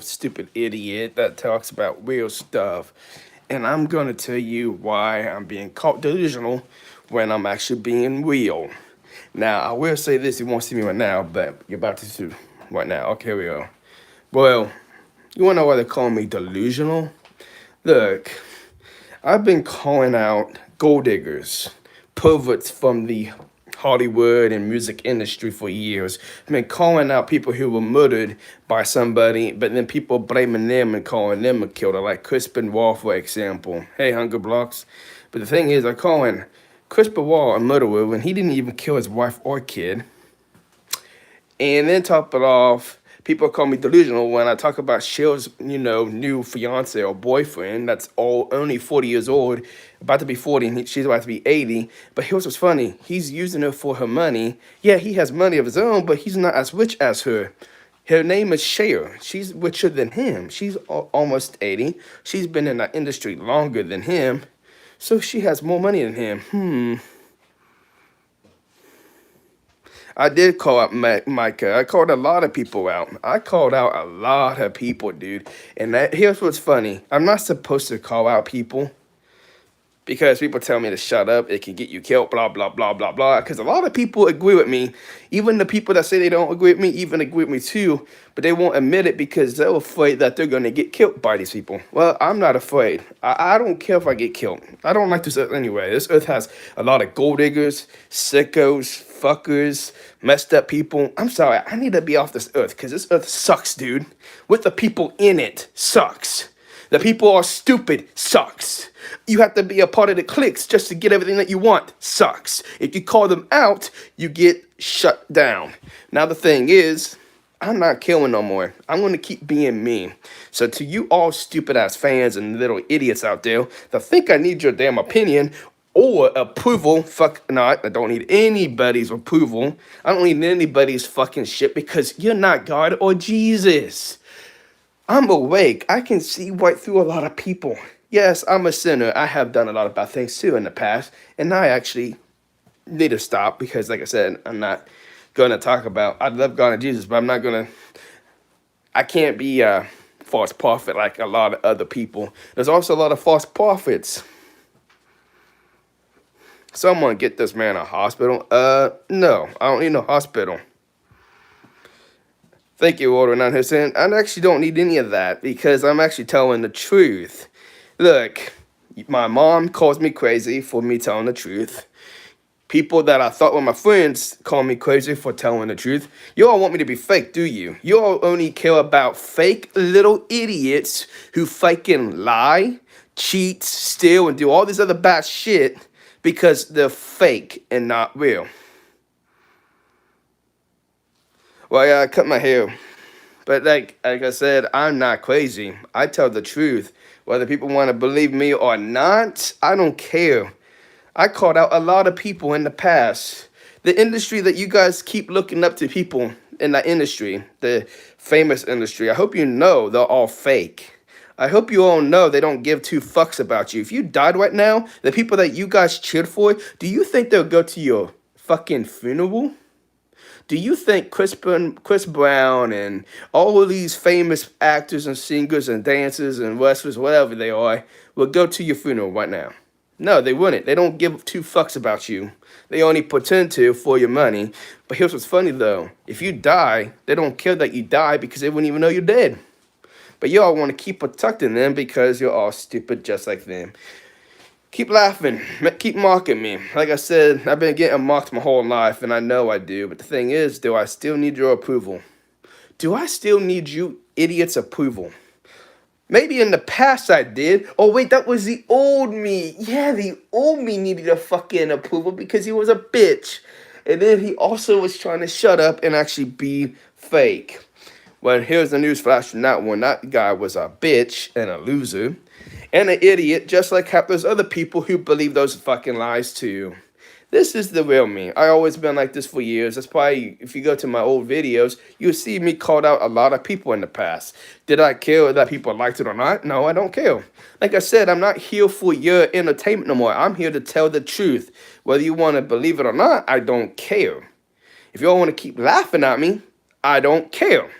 stupid idiot that talks about real stuff. And I'm going to tell you why I'm being called delusional when I'm actually being real. Now, I will say this, you won't see me right now, but you're about to see right now. Okay, here we go. Well, you want to know why they call me delusional? Look, I've been calling out gold diggers, perverts from the Hollywood and music industry for years. I've been calling out people who were murdered by somebody, but then people blaming them and calling them a killer, like Chris Benoit, for example. Hey, Hunger Blocks. But the thing is, I'm calling Chris Benoit a murderer when he didn't even kill his wife or kid. And then top it off, people call me delusional when I talk about Shell's, new fiance or boyfriend that's only 40 years old, about to be 40, and she's about to be 80. But here's what's funny: he's using her for her money. Yeah, he has money of his own, but he's not as rich as her. Her name is Cher. She's richer than him. She's almost 80. She's been in the industry longer than him, so she has more money than him. I did call out Micah. I called a lot of people out. I called out a lot of people, dude. And here's what's funny. I'm not supposed to call out people because people tell me to shut up. It can get you killed, blah, blah, blah, blah, blah. Because a lot of people agree with me. Even the people that say they don't agree with me even agree with me too. But they won't admit it because they're afraid that they're going to get killed by these people. Well, I'm not afraid. I don't care if I get killed. I don't like this earth anyway. This earth has a lot of gold diggers, sickos, fuckers, messed up people. I'm sorry. I need to be off this earth because this earth sucks, dude. With the people in it, sucks. The people are stupid, sucks. You have to be a part of the cliques just to get everything that you want, sucks. If you call them out, you get shut down. Now the thing is, I'm not killing no more. I'm going to keep being me. So to you all stupid ass fans and little idiots out there that think I need your damn opinion or approval, fuck not. I don't need anybody's approval. I don't need anybody's fucking shit because you're not God or Jesus. I'm awake. I can see right through a lot of people. Yes, I'm a sinner. I have done a lot of bad things too in the past, and I actually need to stop because, like I said, I'm not going to talk about. I love God and Jesus, but I'm not going to. I can't be a false prophet like a lot of other people. There's also a lot of false prophets. Someone get this man a hospital. No, I don't need no hospital. Thank you, Order 9 saying I actually don't need any of that because I'm actually telling the truth. Look, my mom calls me crazy for me telling the truth. People that I thought were my friends call me crazy for telling the truth. You all want me to be fake, do you? You all only care about fake little idiots who fucking lie, cheat, steal, and do all this other bad shit because they're fake and not real. Well, yeah, I cut my hair. But like I said, I'm not crazy. I tell the truth. Whether people want to believe me or not, I don't care. I called out a lot of people in the past. The industry that you guys keep looking up to people in that industry, the famous industry, I hope you know they're all fake. I hope you all know they don't give two fucks about you. If you died right now, the people that you guys cheered for, do you think they'll go to your fucking funeral? Do you think Chris Brown and all of these famous actors and singers and dancers and wrestlers, whatever they are, will go to your funeral right now? No, they wouldn't. They don't give two fucks about you. They only pretend to for your money. But here's what's funny though. If you die, they don't care that you die because they wouldn't even know you're dead. But y'all want to keep protecting them because you're all stupid just like them. Keep laughing. Keep mocking me. Like I said, I've been getting mocked my whole life, and I know I do. But the thing is, do I still need your approval? Do I still need you idiots' approval? Maybe in the past I did. Oh, wait, that was the old me. Yeah, the old me needed a fucking approval because he was a bitch. And then he also was trying to shut up and actually be fake. Well, here's the news flash from that one. That guy was a bitch and a loser and an idiot, just like half those other people who believe those fucking lies too. This is the real me. I always been like this for years. That's probably, if you go to my old videos, you'll see me called out a lot of people in the past. Did I care that people liked it or not? No, I don't care. Like I said, I'm not here for your entertainment no more. I'm here to tell the truth. Whether you want to believe it or not, I don't care. If you all want to keep laughing at me, I don't care.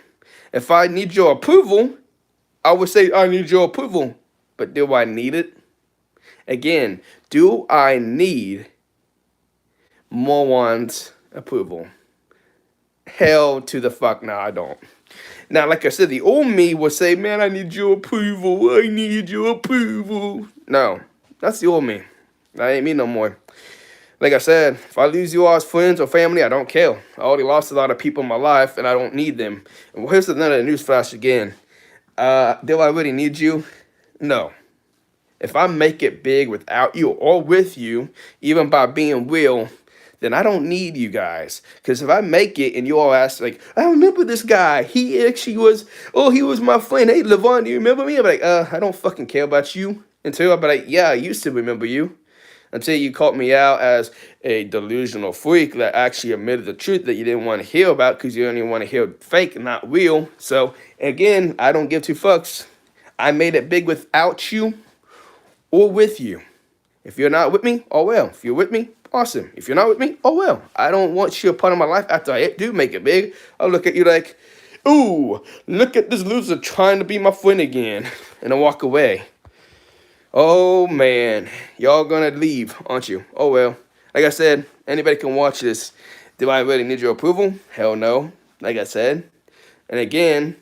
If I need your approval, I would say I need your approval. But do I need it? Again, do I need Moan's approval? Hell to the fuck no, I don't. Now, like I said, the old me would say, man, I need your approval. I need your approval. No, that's the old me. That ain't me no more. Like I said, if I lose you all as friends or family, I don't care. I already lost a lot of people in my life, and I don't need them. And here's another newsflash again. Do I really need you? No. If I make it big without you or with you, even by being real, then I don't need you guys. Because if I make it and you all ask, like, I remember this guy. He actually was, oh, he was my friend. Hey, Levon, do you remember me? I'm like, I don't fucking care about you. Until I'll be like, yeah, I used to remember you. Until you called me out as a delusional freak that actually admitted the truth that you didn't want to hear about because you only want to hear fake, not real. So, again, I don't give two fucks. I made it big without you or with you. If you're not with me, oh well. If you're with me, awesome. If you're not with me, oh well. I don't want you a part of my life after I do make it big. I'll look at you like, ooh, look at this loser trying to be my friend again. And I walk away. Oh, man. Y'all gonna leave, aren't you? Oh, well. Like I said, anybody can watch this. Do I really need your approval? Hell no. Like I said. And again,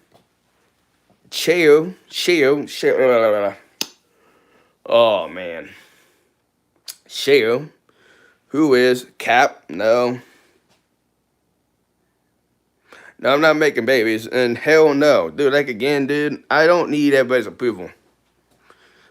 chill. Oh, man. Cheryl, who is Cap? No. No, I'm not making babies. And hell no. Dude, like again, dude, I don't need everybody's approval.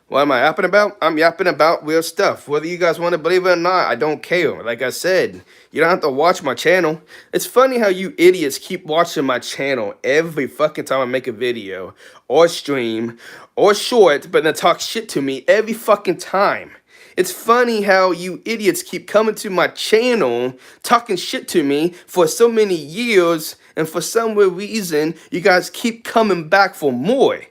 What am I yapping about? I'm yapping about real stuff. Whether you guys want to believe it or not, I don't care. Like I said, you don't have to watch my channel. It's funny how you idiots keep watching my channel every fucking time I make a video or stream or short, but then talk shit to me every fucking time. It's funny how you idiots keep coming to my channel talking shit to me for so many years, and for some weird reason, you guys keep coming back for more.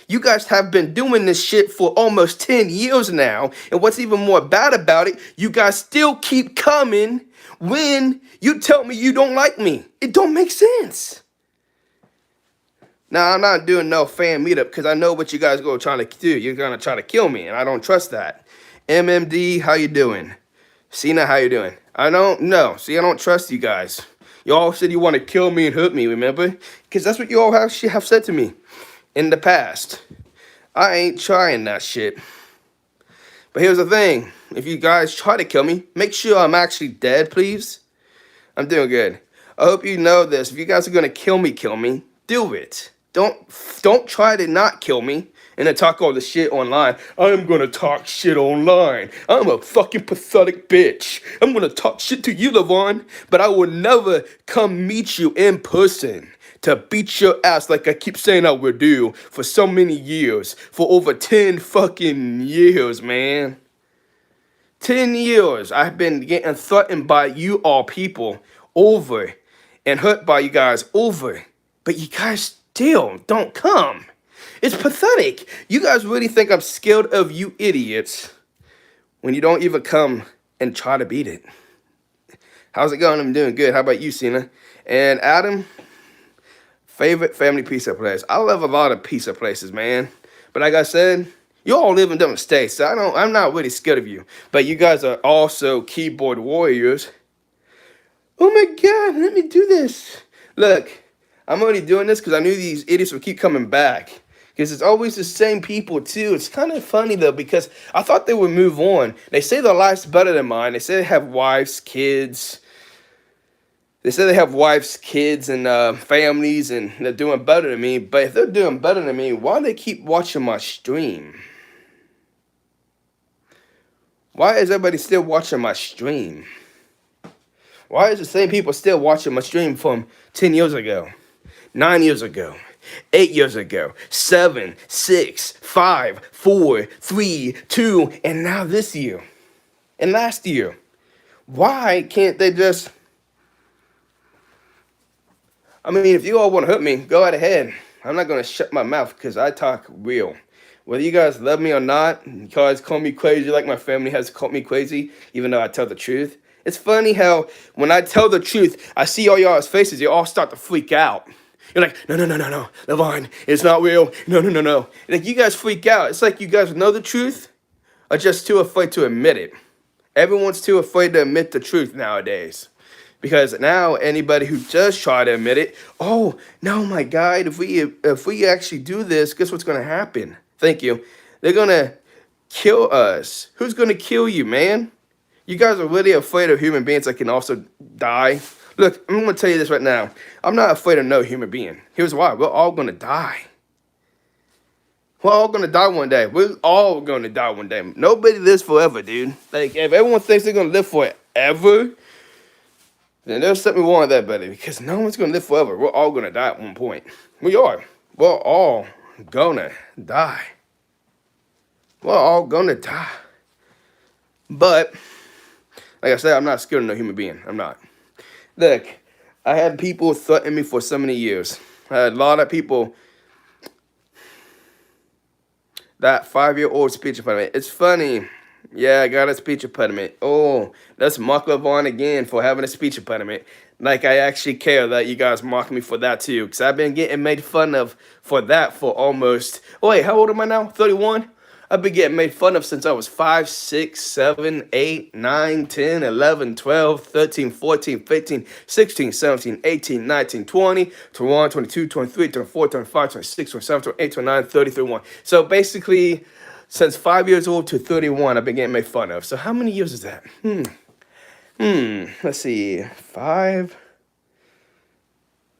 You guys have been doing this shit for almost 10 years now, and what's even more bad about it, you guys still keep coming when you tell me you don't like me. It don't make sense. Now, I'm not doing no fan meetup because I know what you guys go trying to do. You're going to try to kill me, and I don't trust that. MMD, how you doing? Cena, how you doing? I don't know. See, I don't trust you guys. You all said you want to kill me and hurt me, remember? Because that's what you all have said to me in the past. I ain't trying that shit. But here's the thing. If you guys try to kill me, make sure I'm actually dead, please. I'm doing good. I hope you know this. If you guys are going to kill me, do it. Don't try to not kill me and then talk all the shit online. I'm gonna talk shit online. I'm a fucking pathetic bitch. I'm gonna talk shit to you, Levon, but I will never come meet you in person to beat your ass like I keep saying I will do for so many years. For over 10 fucking years, man. 10 years I've been getting threatened by you all people over and hurt by you guys over. But you guys still don't come. It's pathetic. You guys really think I'm scared of you idiots when you don't even come and try to beat it. How's it going? I'm doing good. How about you, Cena? And Adam, favorite family pizza place. I love a lot of pizza places, man. But like I said, you all live in different states, so I'm not really scared of you. But you guys are also keyboard warriors. Oh my God, let me do this. Look, I'm only doing this because I knew these idiots would keep coming back. Because it's always the same people, too. It's kind of funny, though, because I thought they would move on. They say their life's better than mine. They say they have wives, kids. They say they have wives, kids, and families, and they're doing better than me. But if they're doing better than me, why do they keep watching my stream? Why is everybody still watching my stream? Why is the same people still watching my stream from 10 years ago, 9 years ago, 8 years ago, 7, 6, 5, 4, 3, 2, and now this year, and last year? Why can't they just... I mean, if you all want to hurt me, go right ahead. I'm not going to shut my mouth because I talk real. Whether you guys love me or not, you guys call me crazy like my family has called me crazy, even though I tell the truth. It's funny how when I tell the truth, I see all y'all's faces, you all start to freak out. You're like, no, no, no, no, no, Levon, it's not real. No, no, no, no. Like, you guys freak out. It's like you guys know the truth, are just too afraid to admit it. Everyone's too afraid to admit the truth nowadays. Because now anybody who does try to admit it, oh no, my God, if we actually do this, guess what's gonna happen? Thank you. They're gonna kill us. Who's gonna kill you, man? You guys are really afraid of human beings that can also die. Look, I'm gonna tell you this right now. I'm not afraid of no human being. Here's why. We're all gonna die. We're all gonna die one day. We're all gonna die one day. Nobody lives forever, dude. Like, if everyone thinks they're gonna live forever, then there's something wrong with that, buddy. Because no one's gonna live forever. We're all gonna die at one point. We are. We're all gonna die. We're all gonna die. But, like I said, I'm not scared of no human being. I'm not. Look, I had people threaten me for so many years. I had a lot of people. That 5-year-old speech impediment. It's funny. Yeah, I got a speech impediment. Oh, let's mock Levon again for having a speech impediment. Like, I actually care that you guys mock me for that too. Because I've been getting made fun of for that for almost... Oh, wait, how old am I now? 31? I've been getting made fun of since I was 5, 6, 7, 8, 9, 10, 11, 12, 13, 14, 15, 16, 17, 18, 19, 20, 21, 22, 23, 24, 25, 26, 27, 28, 29, 30, 31. So basically, since 5 years old to 31, I've been getting made fun of. So how many years is that? Let's see. 5.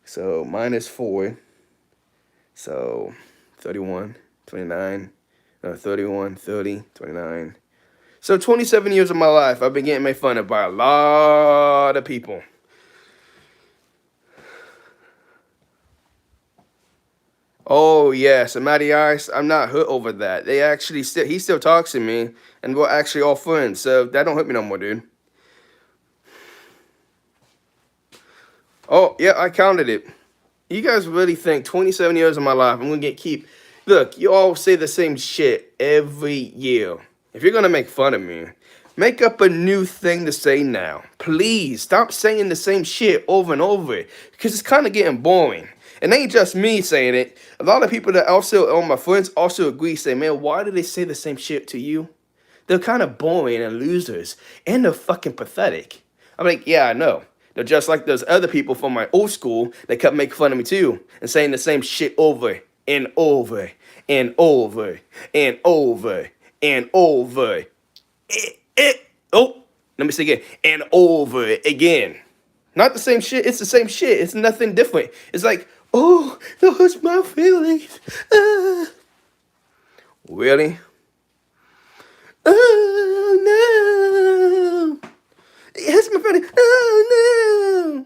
So minus 4. So 31, 29. 31, 30, 29. So 27 years of my life, I've been getting made fun of by a lot of people. Oh, yes, and Matty Ice, I'm not hurt over that. They actually he still talks to me, and we're actually all friends, so that don't hurt me no more, dude. Oh, yeah, I counted it. You guys really think 27 years of my life, I'm going to keep... Look, you all say the same shit every year. If you're going to make fun of me, make up a new thing to say now. Please, stop saying the same shit over and over. Because it's kind of getting boring. It ain't just me saying it. A lot of people that also, all my friends, also agree, say, man, why do they say the same shit to you? They're kind of boring and losers. And they're fucking pathetic. I'm like, yeah, I know. They're just like those other people from my old school that kept making fun of me too. And saying the same shit over and over and over and over and over. Oh, let me say again. And over again. Not the same shit. It's the same shit. It's nothing different. It's like, oh, that hurts my feelings. Really? Oh, no. It hurts my feelings. Oh, no.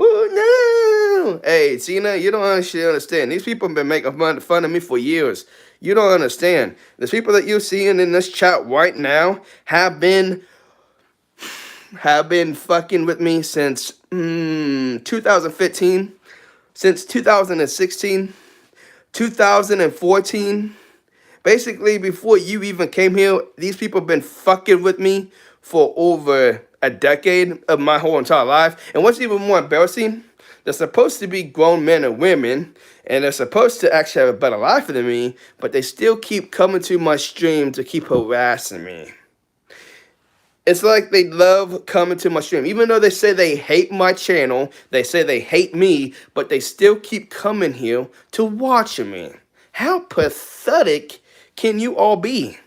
Oh, no. Hey, Tina, you don't understand. These people have been making fun of me for years. You don't understand. The people that you're seeing in this chat right now have been fucking with me since 2015, since 2016, 2014. Basically, before you even came here, these people have been fucking with me for over a decade of my whole entire life. And what's even more embarrassing, they're supposed to be grown men and women, and they're supposed to actually have a better life than me, but they still keep coming to my stream to keep harassing me. It's like they love coming to my stream. Even though they say they hate my channel, they say they hate me, but they still keep coming here to watch me. How pathetic can you all be?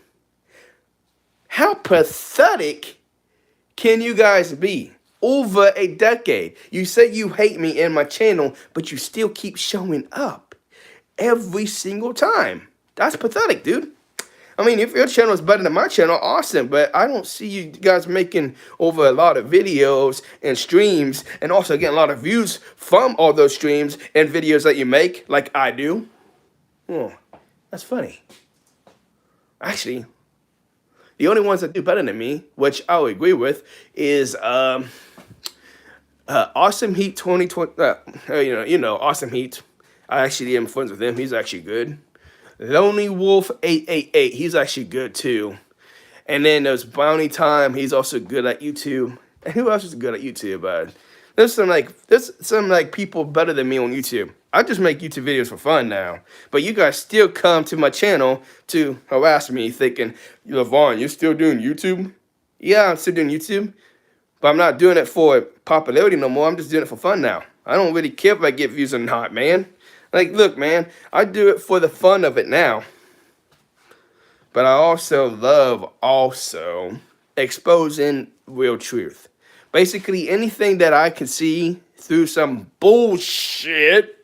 How pathetic can you guys be? Over a decade. You say you hate me and my channel, but you still keep showing up every single time. That's pathetic, dude. I mean, if your channel is better than my channel, awesome. But I don't see you guys making over a lot of videos and streams and also getting a lot of views from all those streams and videos that you make like I do. Oh, that's funny. Actually, the only ones that do better than me, which I would agree with, is Awesome Heat 2020. You know, Awesome Heat. I actually am friends with him. He's actually good. Lonely Wolf 888. He's actually good too. And then there's Bounty Time. He's also good at YouTube. And who else is good at YouTube? There's some people better than me on YouTube. I just make YouTube videos for fun now. But you guys still come to my channel to harass me thinking, LaVon, you're still doing YouTube? Yeah, I'm still doing YouTube. But I'm not doing it for popularity no more. I'm just doing it for fun now. I don't really care if I get views or not, man. Like, look, man, I do it for the fun of it now. But I also love exposing real truth. Basically, anything that I can see through some bullshit,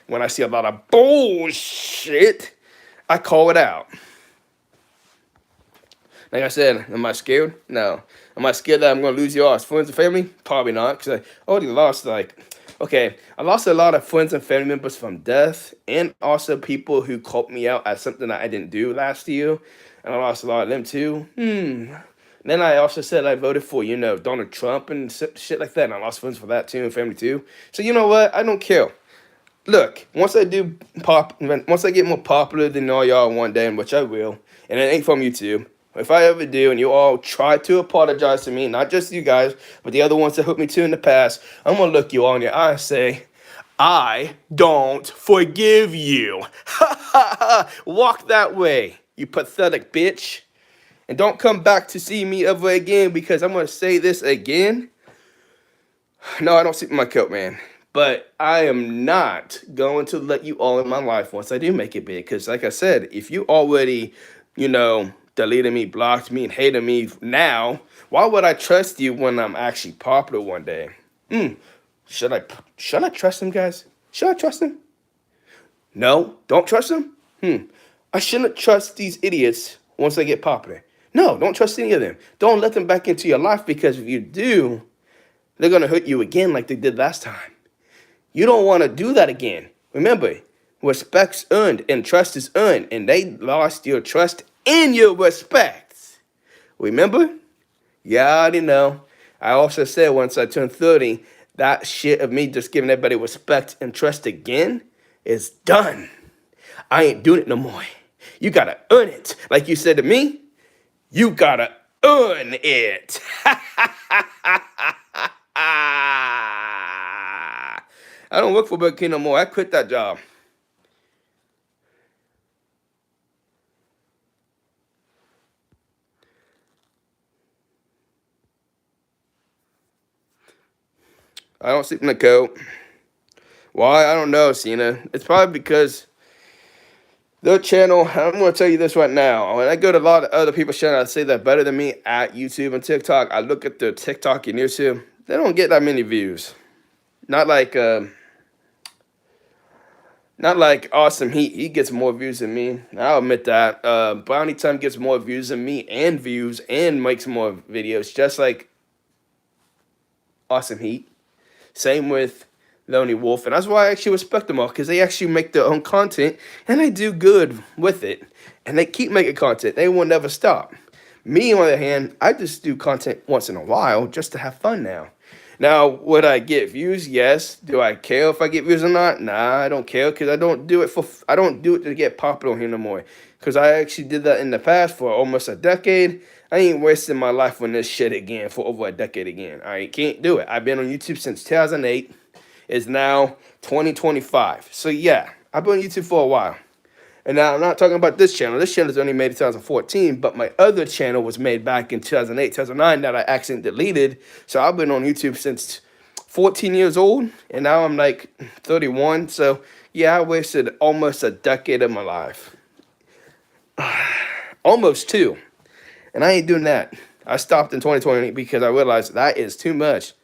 when I see a lot of bullshit, I call it out. Like I said, am I scared? No. Am I scared that I'm going to lose you all as friends and family? Probably not, because I already lost, I lost a lot of friends and family members from death, and also people who called me out at something that I didn't do last year, and I lost a lot of them too. Then I also said I voted for, Donald Trump and shit like that, and I lost friends for that too, and family too. So you know what? I don't care. Look, once I get more popular than all y'all one day, and which I will, and it ain't from YouTube. If I ever do, and you all try to apologize to me, not just you guys, but the other ones that hooked me to in the past, I'm gonna look you all in your eye and say, I don't forgive you. Ha ha ha! Walk that way, you pathetic bitch. And don't come back to see me ever again, because I'm gonna say this again. No, I don't sleep in my coat, man. But I am not going to let you all in my life once I do make it big. Because, like I said, if you already, deleted me, blocked me, and hated me now, why would I trust you when I'm actually popular one day? Should I trust him, guys? Should I trust him? No, don't trust him? I shouldn't trust these idiots once they get popular. No, don't trust any of them. Don't let them back into your life, because if you do, they're going to hurt you again like they did last time. You don't want to do that again. Remember, respect's earned and trust is earned, and they lost your trust and your respect. Remember? Yeah, I already know. I also said once I turned 30, that shit of me just giving everybody respect and trust again is done. I ain't doing it no more. You gotta earn it. Like you said to me, you gotta earn it. I don't work for Burger King no more. I quit that job. I don't sleep in the coat. Why? I don't know, Cena. It's probably because their channel, I'm going to tell you this right now. When I go to a lot of other people's channels, I say they're better than me at YouTube and TikTok. I look at their TikTok and YouTube. They don't get that many views. Not like Awesome Heat. He gets more views than me. I'll admit that. Brownie Time gets more views than me and views and makes more videos, just like Awesome Heat. Same with Lonely Wolf. And that's why I actually respect them all, because they actually make their own content and they do good with it. And they keep making content. They will never stop. Me, on the other hand, I just do content once in a while just to have fun now. Now, would I get views? Yes. Do I care if I get views or not? Nah, I don't care, because I don't do it to get popular here no more. Because I actually did that in the past for almost a decade. I ain't wasting my life on this shit again for over a decade again. I can't do it. I've been on YouTube since 2008. It's now 2025. So yeah, I've been on YouTube for a while. And now I'm not talking about this channel. This channel is only made in 2014, but my other channel was made back in 2008, 2009 that I accidentally deleted. So I've been on YouTube since 14 years old, and now I'm like 31. So yeah, I wasted almost a decade of my life. Almost two. And I ain't doing that. I stopped in 2020 because I realized that is too much.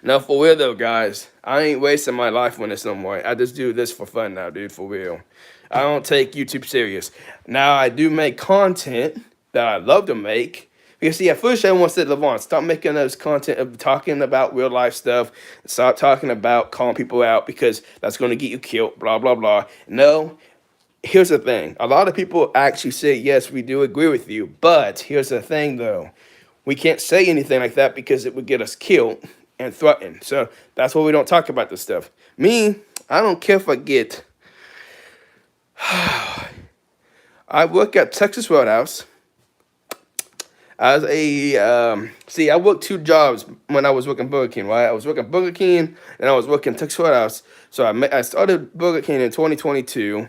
Now, for real though, guys, I ain't wasting my life on this no more. I just do this for fun now, dude, for real. I don't take YouTube serious. Now, I do make content that I love to make. Because, see, at first everyone said, LaVon, stop making those content of talking about real life stuff. Stop talking about calling people out, because that's going to get you killed, blah, blah, blah. No, here's the thing. A lot of people actually say, yes, we do agree with you. But here's the thing, though. We can't say anything like that because it would get us killed and threatened. So that's why we don't talk about this stuff. Me, I don't care if I get... I work at Texas Roadhouse. I was a see. I worked two jobs when I was working Burger King. Right, I was working Burger King and I was working Texas Roadhouse. So I started Burger King in 2022,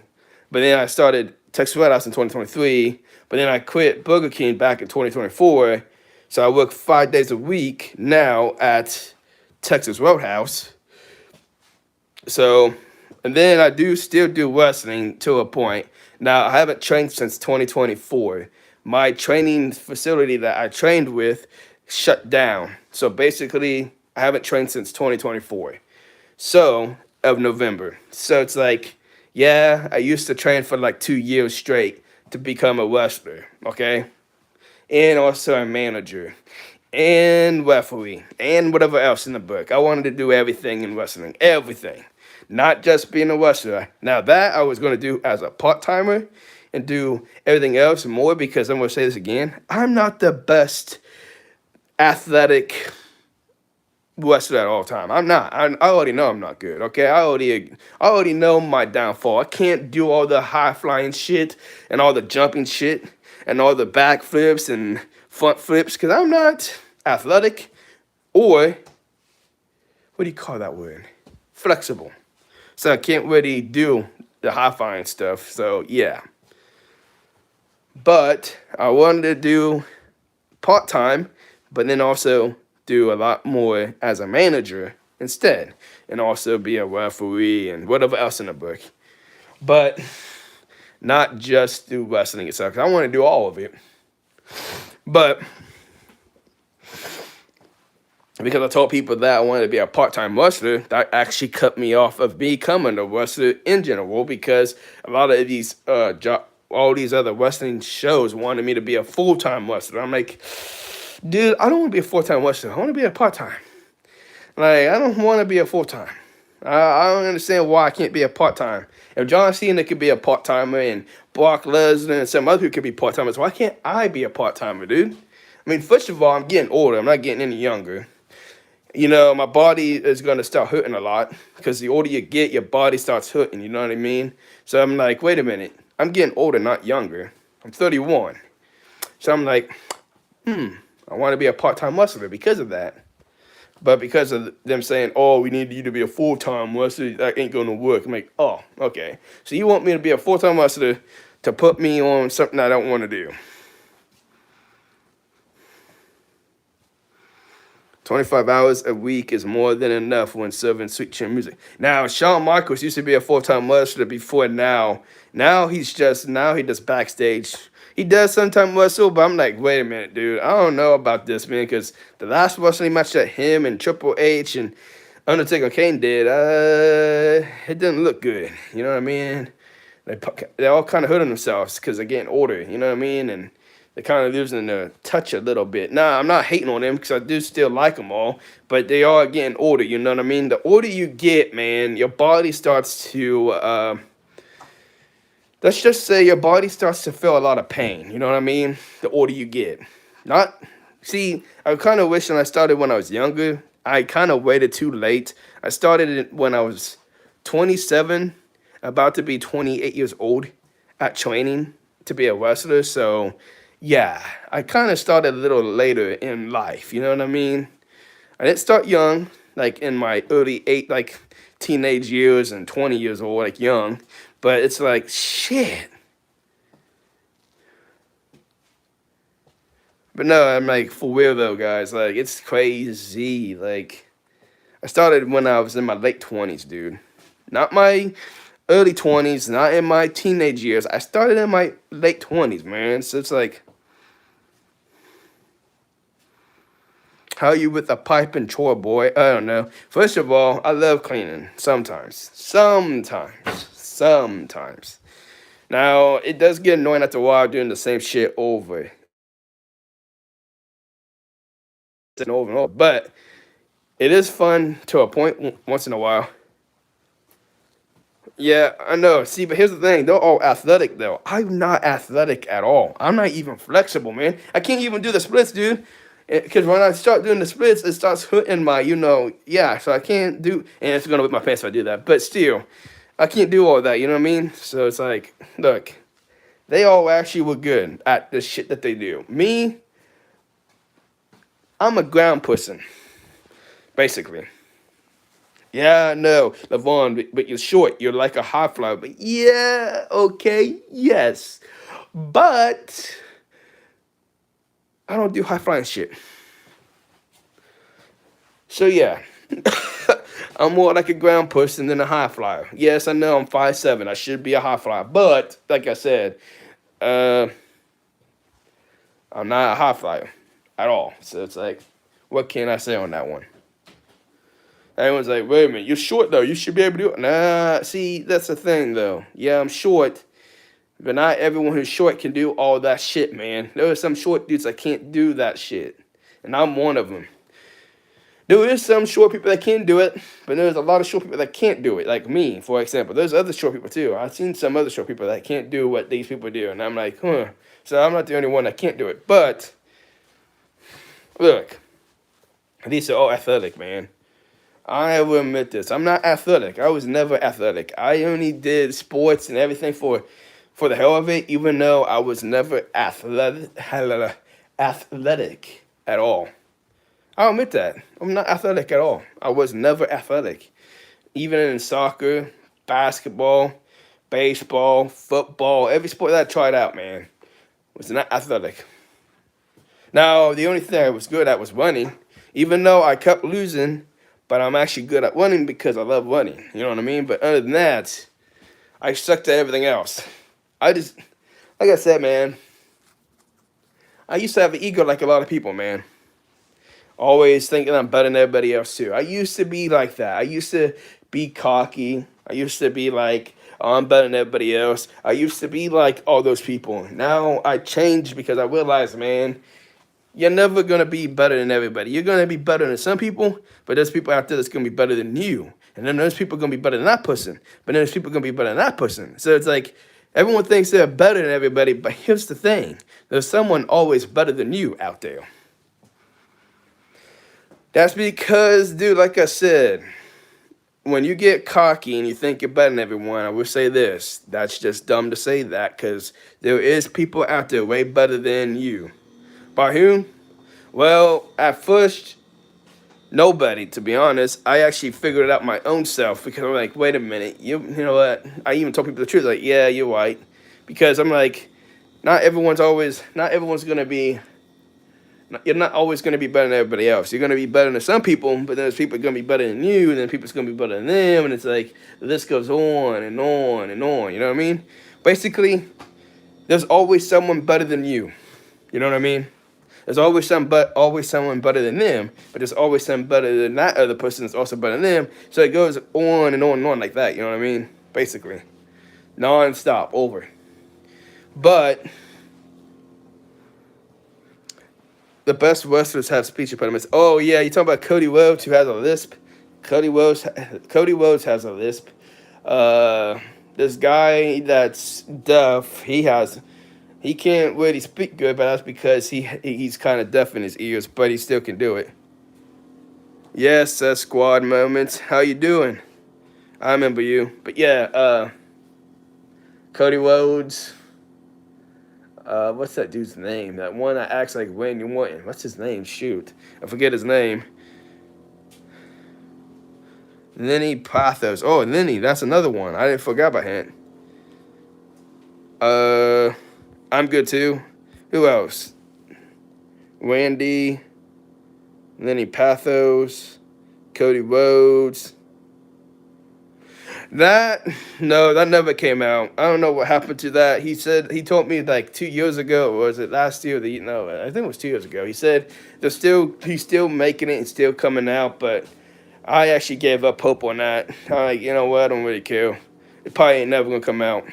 but then I started Texas Roadhouse in 2023. But then I quit Burger King back in 2024. So I work 5 days a week now at Texas Roadhouse. So, and then I do still do wrestling to a point. Now I haven't trained since 2024. My training facility that I trained with shut down. So basically, I haven't trained since 2024. So of November. So it's like, yeah, I used to train for like 2 years straight to become a wrestler. Okay, and also a manager and referee and whatever else in the book. I wanted to do everything in wrestling, everything, not just being a wrestler. Now that I was going to do as a part timer and do everything else and more because I'm going to say this again. I'm not the best athletic wrestler at all time. I'm not. I already know I'm not good. Okay, I already know my downfall. I can't do all the high flying shit and all the jumping shit and all the back flips and front flips because I'm not athletic or what do you call that word? Flexible. So I can't really do the high flying stuff. So yeah. But I wanted to do part time, but then also do a lot more as a manager instead, and also be a referee and whatever else in the book. But not just do wrestling itself, 'cause I want to do all of it. But because I told people that I wanted to be a part-time wrestler, that actually cut me off of becoming a wrestler in general because a lot of these all these other wrestling shows wanted me to be a full-time wrestler. I'm like, dude, I don't want to be a full-time wrestler. I want to be a part-time. Like, I don't want to be a full-time. I don't understand why I can't be a part-time. If John Cena could be a part-timer and Brock Lesnar and some other people could be part-timers, why can't I be a part-timer, dude? I mean, first of all, I'm getting older. I'm not getting any younger. You know, my body is going to start hurting a lot because the older you get, your body starts hurting. You know what I mean? So I'm like, wait a minute. I'm getting older, not younger. I'm 31. So I'm like, I want to be a part-time wrestler because of that. But because of them saying, oh, we need you to be a full-time wrestler, that ain't going to work. I'm like, oh, okay. So you want me to be a full-time wrestler to put me on something I don't want to do. 25 hours a week is more than enough when serving sweet chin music. Now, Shawn Michaels used to be a full-time wrestler before now. Now he does backstage. He does sometimes wrestle, but I'm like, wait a minute, dude. I don't know about this, man, because the last wrestling match that him and Triple H and Undertaker Kane did, it didn't look good. You know what I mean? They all kind of hurting themselves because they're getting older. You know what I mean? And they kind of losing their touch a little bit. Nah, I'm not hating on them because I do still like them all, but they are getting older. You know what I mean? The older you get, man, your body starts to, let's just say your body starts to feel a lot of pain. You know what I mean? The older you get. See, I kind of wish when I started when I was younger. I kind of waited too late. I started it when I was 27, about to be 28 years old at training to be a wrestler. So, yeah, I kind of started a little later in life, you know what I mean? I didn't start young, like in my like teenage years and 20 years old, like young. But it's like, shit. But no, I'm like, for real though, guys, like, it's crazy. Like, I started when I was in my late 20s, dude. Not my early 20s, not in my teenage years. I started in my late 20s, man. So it's like, how you with a pipe and chore, boy? I don't know. First of all, I love cleaning. Sometimes. Now, it does get annoying after a while doing the same shit over and over and over. But it is fun to a point once in a while. Yeah, I know. See, but here's the thing. They're all athletic, though. I'm not athletic at all. I'm not even flexible, man. I can't even do the splits, dude. Because when I start doing the splits, it starts hurting my, yeah. So I can't do, and it's going to whip my pants if I do that. But still, I can't do all that, you know what I mean? So it's like, look, they all actually were good at the shit that they do. Me, I'm a ground person, basically. Yeah, no, Levon, but you're short. You're like a high flyer. But yeah, okay, yes. But I don't do high flying shit. So yeah, I'm more like a ground person than a high flyer. Yes, I know I'm 5'7". I should be a high flyer, but like I said, uh, I'm not a high flyer at all. So it's like, what can I say on that one? Everyone's like, wait a minute, you're short though. You should be able to do it. Nah, see, that's the thing though. Yeah, I'm short, but not everyone who's short can do all that shit, man. There are some short dudes that can't do that shit, and I'm one of them. There is some short people that can do it, but there's a lot of short people that can't do it, like me, for example. There's other short people too. I've seen some other short people that can't do what these people do, and I'm like, huh. So I'm not the only one that can't do it. But look, these are all athletic, man. I will admit this. I'm not athletic. I was never athletic. I only did sports and everything for the hell of it, even though I was never athletic at all. I'll admit that. I'm not athletic at all. I was never athletic. Even in soccer, basketball, baseball, football, every sport that I tried out, man, was not athletic. Now, the only thing I was good at was running, even though I kept losing, but I'm actually good at running because I love running. You know what I mean? But other than that, I sucked at everything else. I just, like I said, man, I used to have an ego like a lot of people, man. Always thinking I'm better than everybody else too. I used to be like that. I used to be cocky. I used to be like, oh, I'm better than everybody else. I used to be like all those people. Now I changed because I realized, man, you're never gonna be better than everybody. You're gonna be better than some people, but there's people out there that's gonna be better than you. And then there's people gonna be better than that person. But then there's people gonna be better than that person. So it's like everyone thinks they're better than everybody, but here's the thing. There's someone always better than you out there. That's because, dude, like I said, when you get cocky and you think you're better than everyone, I will say this. That's just dumb to say that because there is people out there way better than you. By whom? Well, at first, nobody, to be honest. I actually figured it out my own self because I'm like, wait a minute. You know what? I even told people the truth. Like, yeah, you're right. Because I'm like, not everyone's going to be you're not always going to be better than everybody else. You're going to be better than some people, but then there's people going to be better than you, and then people's going to be better than them, and it's like the list goes on and on and on. You know what I mean? Basically, there's always someone better than you. You know what I mean? There's always someone better than them, but there's always someone better than that other person that's also better than them. So it goes on and on and on like that. You know what I mean? Basically, non-stop, over. But the best wrestlers have speech impediments. Oh yeah, you talking about Cody Rhodes who has a lisp? Cody Rhodes has a lisp. This guy that's deaf, he can't really speak good, but that's because he's kind of deaf in his ears, but he still can do it. Yes, squad moments. How you doing? I remember you. But yeah, Cody Rhodes. What's that dude's name? That one that acts like Randy Orton. What's his name? Shoot. I forget his name. Lenny Pathos. Oh, Lenny. That's another one. I didn't forget about him. I'm good too. Who else? Randy. Lenny Pathos. Cody Rhodes. That never came out. I don't know what happened to that. He told me like 2 years ago, or was it last year? No, I think it was 2 years ago. He said he's still making it and still coming out, but I actually gave up hope on that. I'm like, you know what? I don't really care. It probably ain't never gonna come out.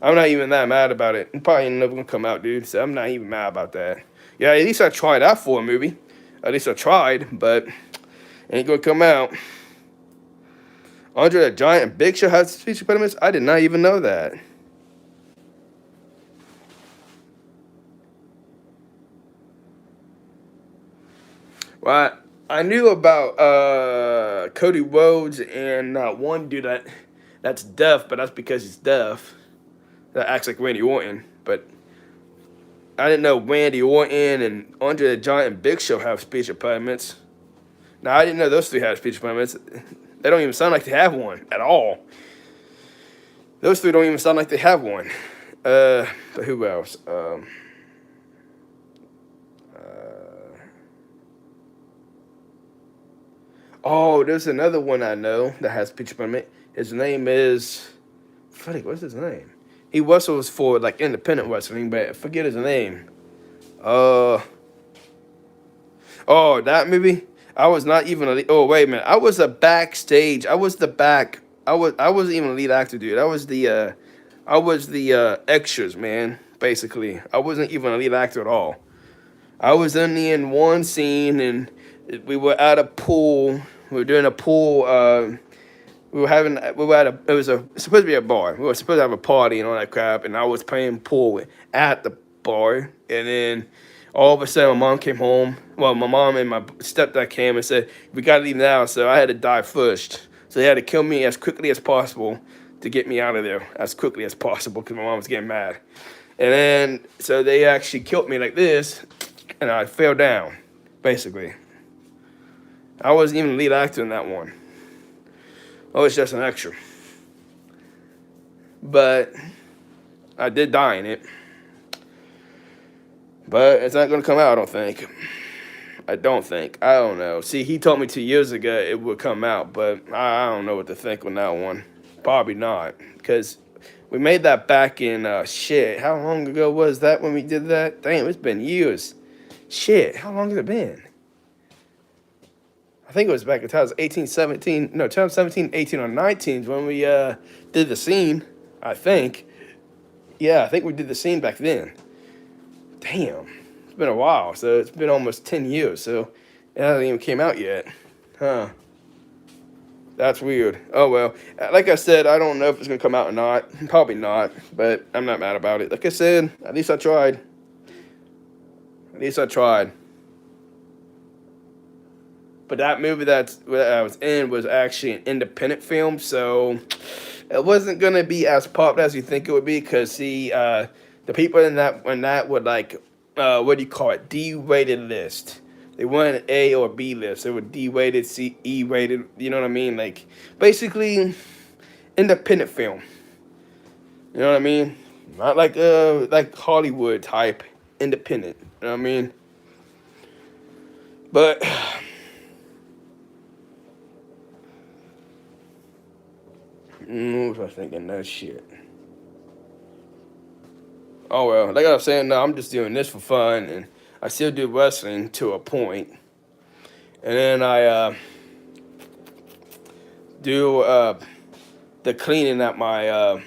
I'm not even that mad about it. It probably ain't never gonna come out, dude. So I'm not even mad about that. Yeah, at least I tried out for a movie. At least I tried, but it ain't gonna come out. Andre the Giant Big Show has speech impediments? I did not even know that. Well, I knew about Cody Rhodes and one dude that's deaf, but that's because he's deaf. That acts like Randy Orton. But I didn't know Randy Orton and Andre the Giant and Big Show have speech impediments. Now I didn't know those three had speech impediments. They don't even sound like they have one at all. Those three don't even sound like they have one. But who else? Oh, there's another one I know that has speech impediment. His name is, what's his name? He wrestles for like independent wrestling, but I forget his name. Oh, that movie. I was not even a. Oh wait a minute. I was a backstage. I was the back. I wasn't even a lead actor, dude. I was the extras, man. Basically, I wasn't even a lead actor at all. I was only in one scene, and we were at a pool. We were doing a pool. We were having. We were at a. It was supposed to be a bar. We were supposed to have a party and all that crap. And I was playing pool at the bar. And then all of a sudden, my mom came home. Well, my mom and my stepdad came and said, "We gotta leave now." So I had to die first. So they had to kill me as quickly as possible to get me out of there as quickly as possible because my mom was getting mad. And then so they actually killed me like this, and I fell down, basically. I wasn't even the lead actor in that one. I was just an extra. But I did die in it. But it's not going to come out, I don't think. I don't know. See, he told me 2 years ago it would come out, but I don't know what to think on that one. Probably not. Because we made that back in, shit, how long ago was that when we did that? Damn, it's been years. Shit, how long has it been? I think it was back in 2017, 18, or 19 when we did the scene, I think. Yeah, I think we did the scene back then. Damn, it's been a while, so it's been almost 10 years, so it hasn't even came out yet. Huh. That's weird. Oh, well, like I said, I don't know if it's going to come out or not. Probably not, but I'm not mad about it. Like I said, at least I tried. But that movie that I was in was actually an independent film, so it wasn't gonna be as popular as you think it would be. Cause see, the people in that would like, what do you call it? D-rated list. They weren't A or B list. They were D-rated, C, E-rated. You know what I mean? Like basically, independent film. You know what I mean? Not like Hollywood type independent. You know what I mean? But. What was I thinking? That shit. Oh well, like I was saying, no, I'm just doing this for fun, and I still do wrestling to a point. And then I do the cleaning at my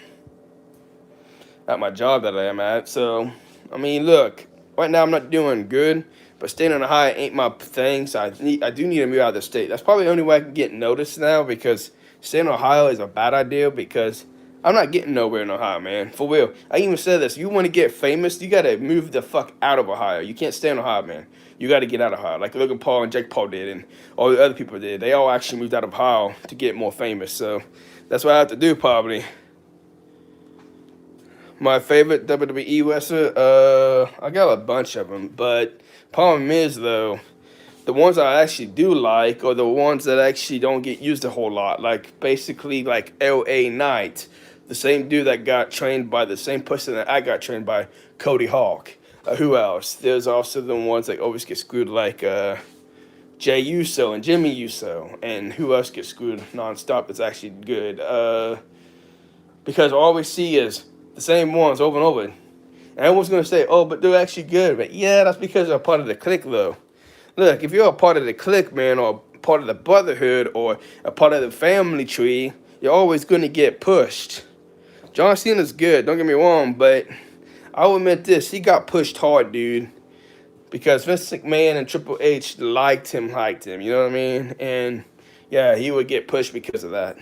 job that I am at. So, I mean, look, right now I'm not doing good, but staying on the high ain't my thing. So I do need to move out of the state. That's probably the only way I can get noticed now because staying in Ohio is a bad idea because I'm not getting nowhere in Ohio, man. For real. I even said this. You want to get famous, you got to move the fuck out of Ohio. You can't stay in Ohio, man. You got to get out of Ohio. Like Logan Paul and Jake Paul did and all the other people did. They all actually moved out of Ohio to get more famous. So that's what I have to do probably. My favorite WWE wrestler, I got a bunch of them. But problem is, though, the ones I actually do like are the ones that actually don't get used a whole lot. Like, basically, like L.A. Knight. The same dude that got trained by the same person that I got trained by, Cody Hawk. Who else? There's also the ones that always get screwed, like Jay Uso and Jimmy Uso. And who else gets screwed nonstop that's actually good? Because all we see is the same ones over and over. And everyone's going to say, oh, but they're actually good. But yeah, that's because they're part of the clique, though. Look, if you're a part of the clique, man, or part of the brotherhood, or a part of the family tree, you're always going to get pushed. John Cena's good, don't get me wrong, but I will admit this, he got pushed hard, dude. Because Vince McMahon and Triple H liked him, you know what I mean? And yeah, he would get pushed because of that.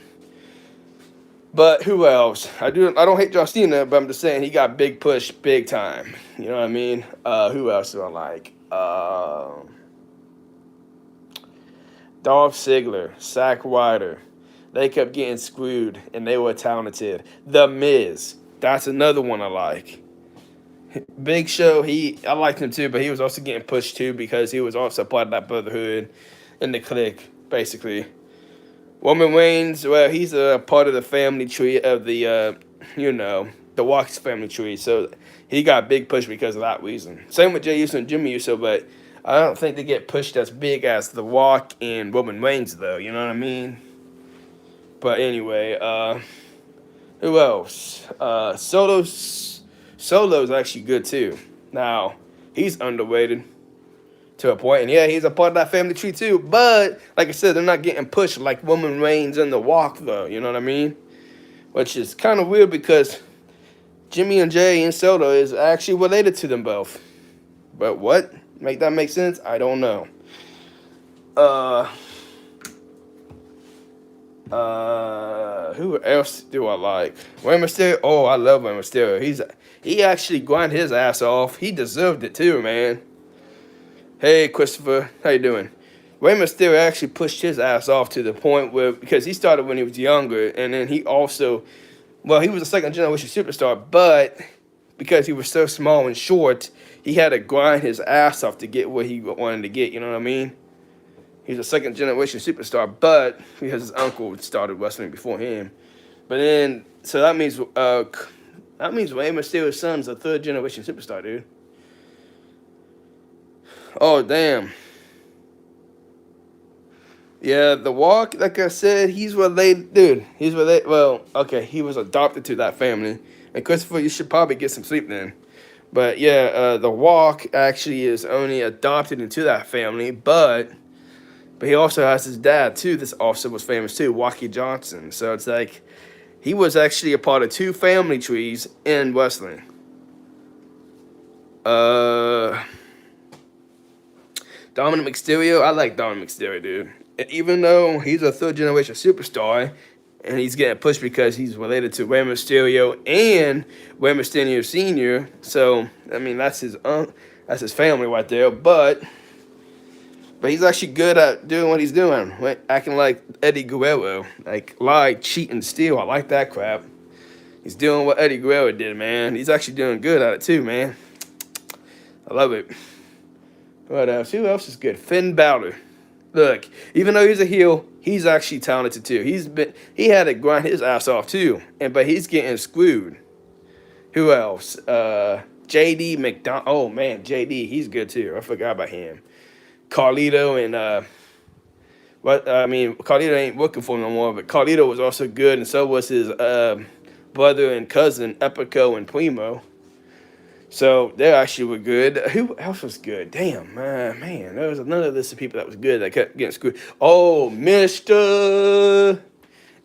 But who else? I don't hate John Cena, but I'm just saying he got big push, big time. You know what I mean? Who else do I like? Dolph Ziggler, Zack Ryder. They kept getting screwed, and they were talented. The Miz. That's another one I like. Big Show, I liked him too, but he was also getting pushed too because he was also part of that brotherhood in the clique, basically. Roman Reigns, well, he's a part of the family tree of the Walks family tree, so he got big push because of that reason. Same with Jey Uso and Jimmy Uso, but I don't think they get pushed as big as The Rock and Roman Reigns, though. You know what I mean? But anyway, who else? Solo's actually good too. Now he's underrated to a point, and yeah, he's a part of that family tree too. But like I said, they're not getting pushed like Roman Reigns and The Rock, though. You know what I mean? Which is kind of weird because Jimmy and Jay and Soto is actually related to them both. But what? Make that make sense? I don't know. Uh, who else do I like? Rey Mysterio. Oh, I love Rey Mysterio. He actually grind his ass off. He deserved it too, man. Hey, Christopher, how you doing? Rey Mysterio actually pushed his ass off to the point where, because he started when he was younger, and then he also, well, he was a second generation superstar, but because he was so small and short, he had to grind his ass off to get what he wanted to get. You know what I mean? He's a second generation superstar, but because his uncle started wrestling before him. But then, so that means Rey Mysterio's son's a third generation superstar, dude. Oh damn. Yeah, The Walk, like I said, he's related, dude. He's related. Well, okay, he was adopted to that family. And Christopher, you should probably get some sleep then. But yeah, The Walk actually is only adopted into that family, but he also has his dad too. This also was famous too, Walkie Johnson. So it's like he was actually a part of two family trees in wrestling. Dominic Mysterio, I like Dominic Mysterio, dude. Even though he's a third generation superstar, and he's getting pushed because he's related to Rey Mysterio and Rey Mysterio Sr. So I mean that's his family right there. But he's actually good at doing what he's doing, acting like Eddie Guerrero, like lie, cheat, and steal. I like that crap. He's doing what Eddie Guerrero did, man. He's actually doing good at it too, man. I love it. What else? Who else is good? Finn Balor. Look, even though he's a heel, he's actually talented too. He had to grind his ass off too, but he's getting screwed. Who else? JD McDonald. Oh man, JD, he's good too. I forgot about him. Carlito and Carlito ain't working for him no more, but Carlito was also good, and so was his brother and cousin Epico and Primo. So they actually were good. Who else was good? Damn, man, there was another list of people that was good that kept getting screwed. Oh, Mr.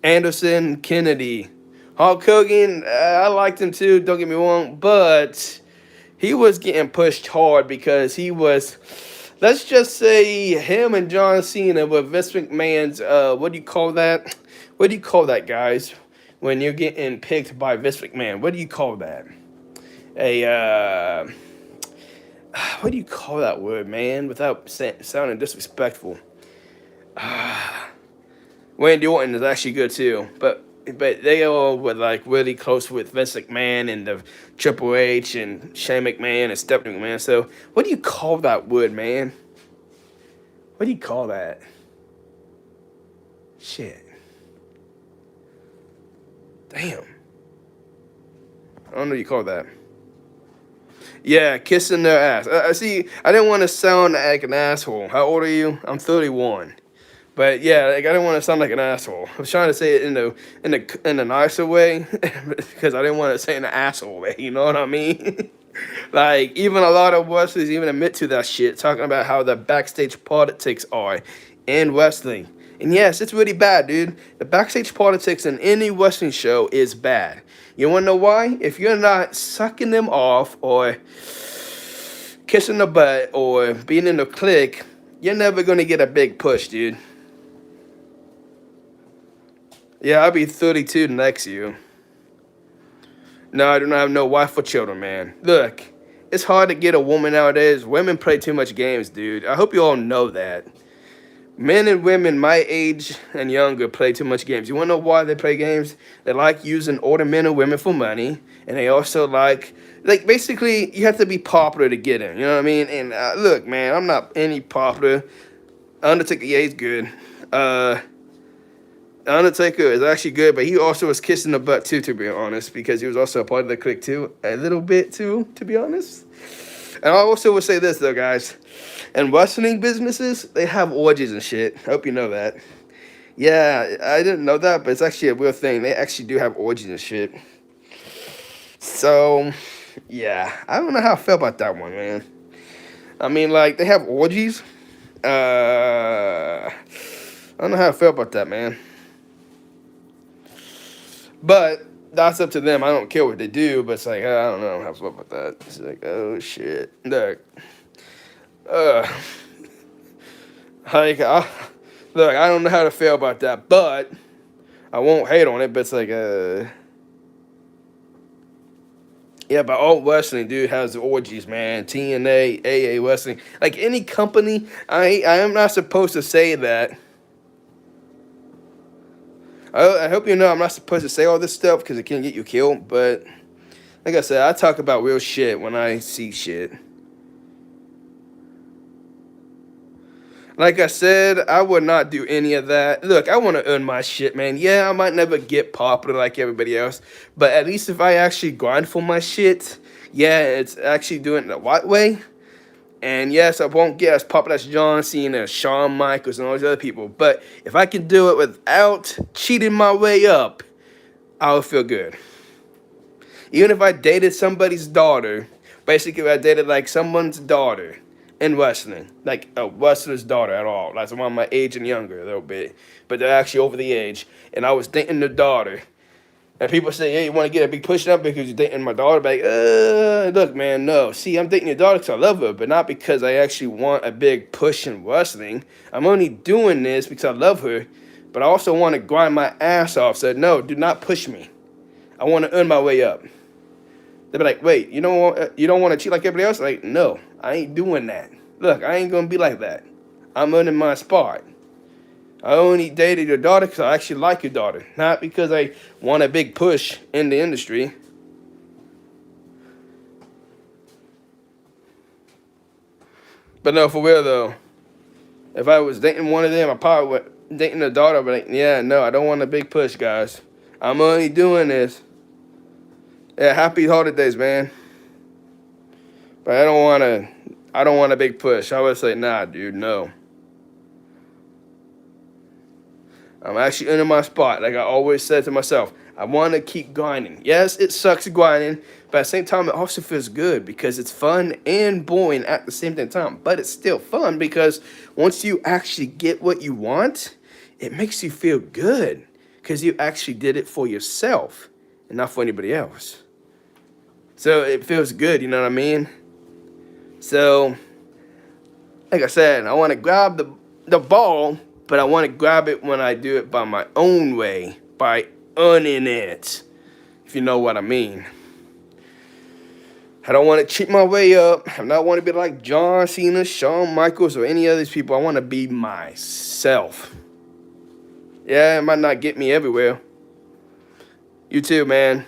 Anderson Kennedy. Hulk Hogan, I liked him too, don't get me wrong, but he was getting pushed hard because he was, let's just say him and John Cena were Vince McMahon's, what do you call that? What do you call that, guys? When you're getting picked by Vince McMahon, what do you call that? What do you call that word, man, without sounding disrespectful? Randy Orton is actually good too, but they all were like really close with Vince McMahon and the Triple H and Shane McMahon and Stephanie McMahon. So what do you call that word, man? What do you call that? Shit. Damn. I don't know what you call that. Yeah, kissing their ass. See, I didn't want to sound like an asshole. How old are you? I'm 31. But yeah, like I didn't want to sound like an asshole. I was trying to say it in a nicer way because I didn't want to say it in an asshole way. You know what I mean? Like even a lot of wrestlers even admit to that shit, talking about how the backstage politics are in wrestling. And yes, it's really bad, dude. The backstage politics in any wrestling show is bad. You want to know why? If you're not sucking them off or kissing the butt or being in the clique, you're never going to get a big push, dude. Yeah, I'll be 32 next year. No, I don't have no wife or children, man. Look, it's hard to get a woman nowadays. Women play too much games, dude. I hope you all know that. Men and women my age and younger play too much games. You want to know why they play games? They like using older men and women for money, and they also like basically you have to be popular to get in. You know what I mean? And look, man, I'm not any popular. Undertaker, yeah, he's good. Uh, Undertaker is actually good, but he also was kissing the butt too, to be honest, because he was also a part of the clique too, a little bit too, to be honest. And I also would say this though, guys, in wrestling businesses, they have orgies and shit. I hope you know that. Yeah, I didn't know that, but it's actually a real thing. They actually do have orgies and shit. So, yeah, I don't know how I feel about that one, man. I mean, like they have orgies. I don't know how I feel about that, man. But that's up to them. I don't care what they do, but it's like I don't know how I feel about that. It's like, oh shit, look, uh, like look, I don't know how to feel about that, but I won't hate on it. But it's like, yeah, but all wrestling, dude, has the orgies, man. TNA, AA wrestling, like any company. I am not supposed to say that. I hope you know I'm not supposed to say all this stuff because it can get you killed. But like I said, I talk about real shit when I see shit. Like I said, I would not do any of that. Look, I want to earn my shit, man. Yeah, I might never get popular like everybody else, but at least if I actually grind for my shit, yeah, it's actually doing it the right way. And yes, I won't get as popular as John Cena, Shawn Michaels, and all these other people. But if I can do it without cheating my way up, I'll feel good. Even if I dated somebody's daughter, basically if I dated like someone's daughter in wrestling, like a wrestler's daughter at all, like someone my age and younger a little bit, but they're actually over the age, and I was dating their daughter, and people say, hey, you want to get a big push up because you're dating my daughter? But like, look, man, no. See, I'm dating your daughter because I love her, but not because I actually want a big push in wrestling. I'm only doing this because I love her, but I also want to grind my ass off. So no, do not push me. I want to earn my way up. They'll be like, wait, you don't want to cheat like everybody else? Like, no, I ain't doing that. Look, I ain't gonna be like that. I'm earning my spot. I only dated your daughter because I actually like your daughter, not because I want a big push in the industry. But no, for real though, if I was dating one of them, I probably would dating the daughter. But like, yeah, no, I don't want a big push, guys. I'm only doing this. Yeah, happy holidays, man. But I don't want to. I don't want a big push. I would say, nah, dude, no. I'm actually in my spot. Like I always said to myself, I want to keep grinding. Yes, it sucks grinding, but at the same time, it also feels good because it's fun and boring at the same time. But it's still fun because once you actually get what you want, it makes you feel good because you actually did it for yourself and not for anybody else. So it feels good, you know what I mean? So, like I said, I want to grab the ball, but I want to grab it when I do it by my own way, by earning it, if you know what I mean. I don't want to cheat my way up. I don't want to be like John Cena, Shawn Michaels, or any of these people. I want to be myself. Yeah, it might not get me everywhere. You too, man.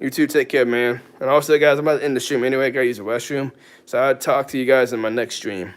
You too, take care, man. And also, guys, I'm about to end the stream anyway. I gotta use the restroom. So I'll talk to you guys in my next stream.